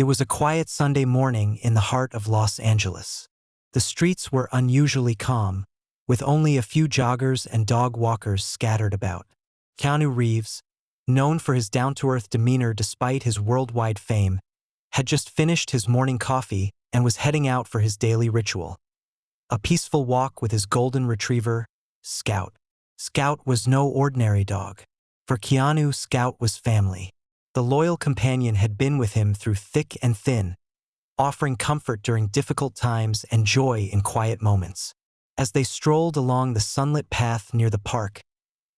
It was a quiet Sunday morning in the heart of Los Angeles. The streets were unusually calm, with only a few joggers and dog walkers scattered about. Keanu Reeves, known for his down-to-earth demeanor despite his worldwide fame, had just finished his morning coffee and was heading out for his daily ritual. A peaceful walk with his golden retriever, Scout. Scout was no ordinary dog. For Keanu, Scout was family. The loyal companion had been with him through thick and thin, offering comfort during difficult times and joy in quiet moments. As they strolled along the sunlit path near the park,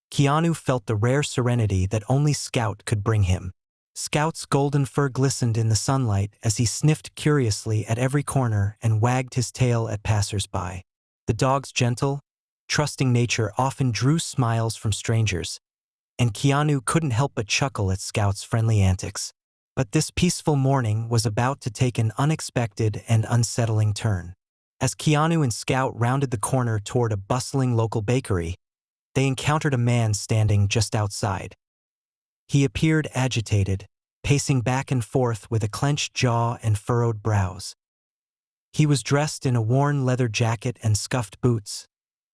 Keanu felt the rare serenity that only Scout could bring him. Scout's golden fur glistened in the sunlight as he sniffed curiously at every corner and wagged his tail at passers-by. The dog's gentle, trusting nature often drew smiles from strangers, and Keanu couldn't help but chuckle at Scout's friendly antics. But this peaceful morning was about to take an unexpected and unsettling turn. As Keanu and Scout rounded the corner toward a bustling local bakery, they encountered a man standing just outside. He appeared agitated, pacing back and forth with a clenched jaw and furrowed brows. He was dressed in a worn leather jacket and scuffed boots,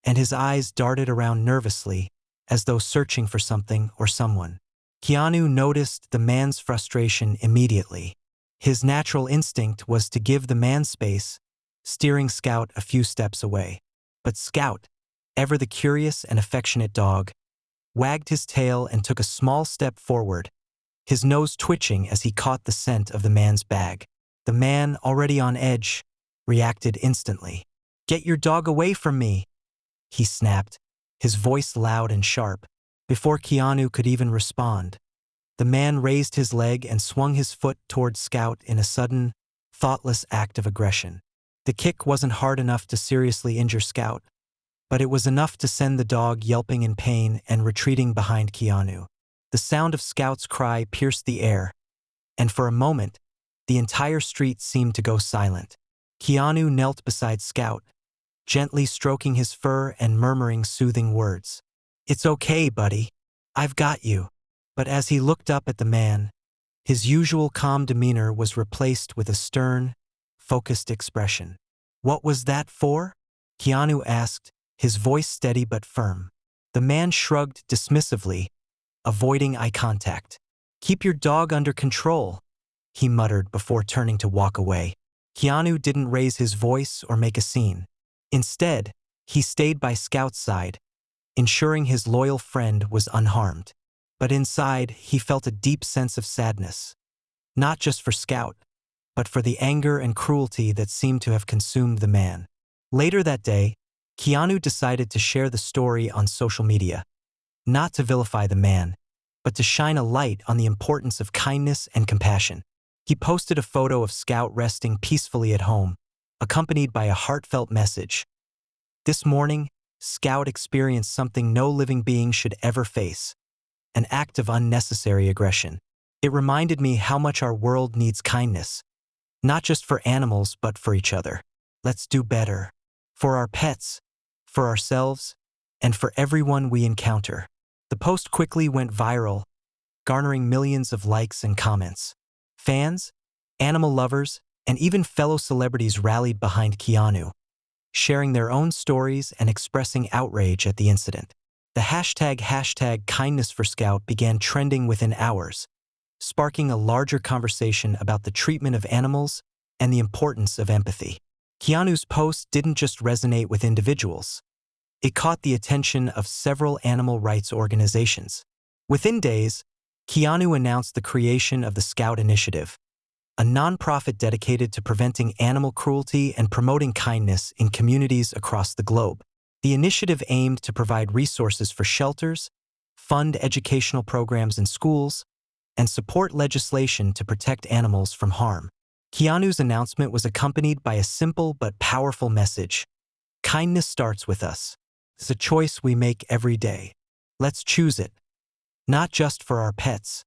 and his eyes darted around nervously, as though searching for something or someone. Keanu noticed the man's frustration immediately. His natural instinct was to give the man space, steering Scout a few steps away. But Scout, ever the curious and affectionate dog, wagged his tail and took a small step forward, his nose twitching as he caught the scent of the man's bag. The man, already on edge, reacted instantly. "Get your dog away from me!" he snapped, his voice loud and sharp. Before Keanu could even respond, the man raised his leg and swung his foot toward Scout in a sudden, thoughtless act of aggression. The kick wasn't hard enough to seriously injure Scout, but it was enough to send the dog yelping in pain and retreating behind Keanu. The sound of Scout's cry pierced the air, and for a moment, the entire street seemed to go silent. Keanu knelt beside Scout, gently stroking his fur and murmuring soothing words. "It's okay, buddy. I've got you." But as he looked up at the man, his usual calm demeanor was replaced with a stern, focused expression. "What was that for?" Keanu asked, his voice steady but firm. The man shrugged dismissively, avoiding eye contact. "Keep your dog under control," he muttered before turning to walk away. Keanu didn't raise his voice or make a scene. Instead, he stayed by Scout's side, ensuring his loyal friend was unharmed. But inside, he felt a deep sense of sadness, not just for Scout, but for the anger and cruelty that seemed to have consumed the man. Later that day, Keanu decided to share the story on social media, not to vilify the man, but to shine a light on the importance of kindness and compassion. He posted a photo of Scout resting peacefully at home, accompanied by a heartfelt message. This morning, Scout experienced something no living being should ever face, an act of unnecessary aggression. It reminded me how much our world needs kindness, not just for animals but for each other. Let's do better. For our pets, for ourselves, and for everyone we encounter. The post quickly went viral, garnering millions of likes and comments. Fans, animal lovers, and even fellow celebrities rallied behind Keanu, sharing their own stories and expressing outrage at the incident. The hashtag kindness for Scout began trending within hours, sparking a larger conversation about the treatment of animals and the importance of empathy. Keanu's post didn't just resonate with individuals. It caught the attention of several animal rights organizations. Within days, Keanu announced the creation of the Scout Initiative, a nonprofit dedicated to preventing animal cruelty and promoting kindness in communities across the globe. The initiative aimed to provide resources for shelters, fund educational programs in schools, and support legislation to protect animals from harm. Keanu's announcement was accompanied by a simple but powerful message. Kindness starts with us. It's a choice we make every day. Let's choose it, not just for our pets,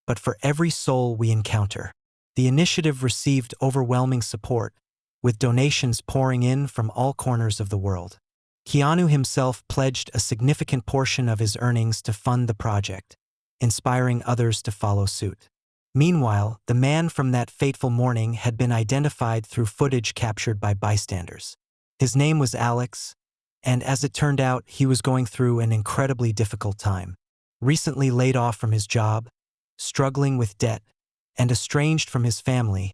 but for every soul we encounter. The initiative received overwhelming support, with donations pouring in from all corners of the world. Keanu himself pledged a significant portion of his earnings to fund the project, inspiring others to follow suit. Meanwhile, the man from that fateful morning had been identified through footage captured by bystanders. His name was Alex, and as it turned out, he was going through an incredibly difficult time. Recently laid off from his job, struggling with debt, and estranged from his family,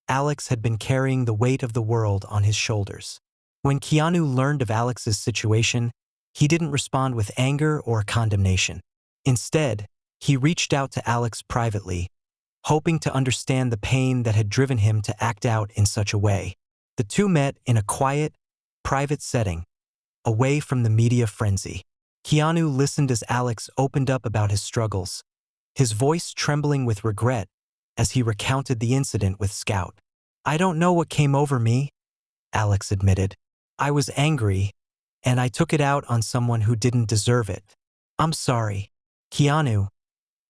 Alex had been carrying the weight of the world on his shoulders. When Keanu learned of Alex's situation, he didn't respond with anger or condemnation. Instead, he reached out to Alex privately, hoping to understand the pain that had driven him to act out in such a way. The two met in a quiet, private setting, away from the media frenzy. Keanu listened as Alex opened up about his struggles, his voice trembling with regret as he recounted the incident with Scout. "I don't know what came over me," Alex admitted. "I was angry, and I took it out on someone who didn't deserve it. I'm sorry." Keanu,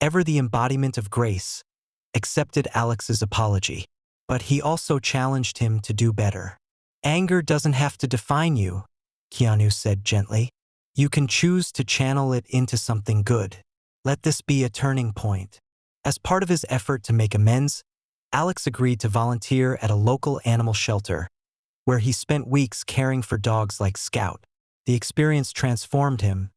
ever the embodiment of grace, accepted Alex's apology, but he also challenged him to do better. "Anger doesn't have to define you," Keanu said gently. "You can choose to channel it into something good. Let this be a turning point." As part of his effort to make amends, Alex agreed to volunteer at a local animal shelter, where he spent weeks caring for dogs like Scout. The experience transformed him,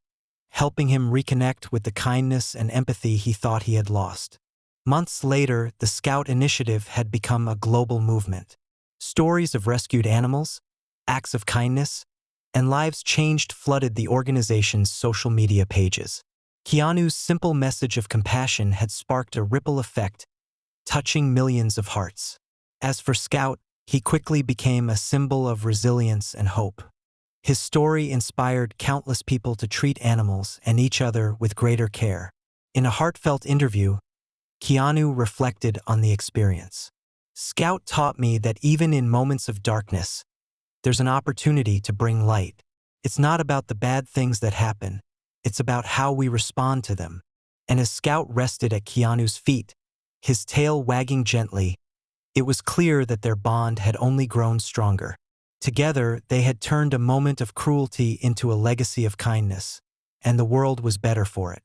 helping him reconnect with the kindness and empathy he thought he had lost. Months later, the Scout initiative had become a global movement. Stories of rescued animals, acts of kindness, and lives changed flooded the organization's social media pages. Keanu's simple message of compassion had sparked a ripple effect, touching millions of hearts. As for Scout, he quickly became a symbol of resilience and hope. His story inspired countless people to treat animals and each other with greater care. In a heartfelt interview, Keanu reflected on the experience. "Scout taught me that even in moments of darkness, there's an opportunity to bring light. It's not about the bad things that happen, it's about how we respond to them." And as Scout rested at Keanu's feet, his tail wagging gently, it was clear that their bond had only grown stronger. Together, they had turned a moment of cruelty into a legacy of kindness, and the world was better for it.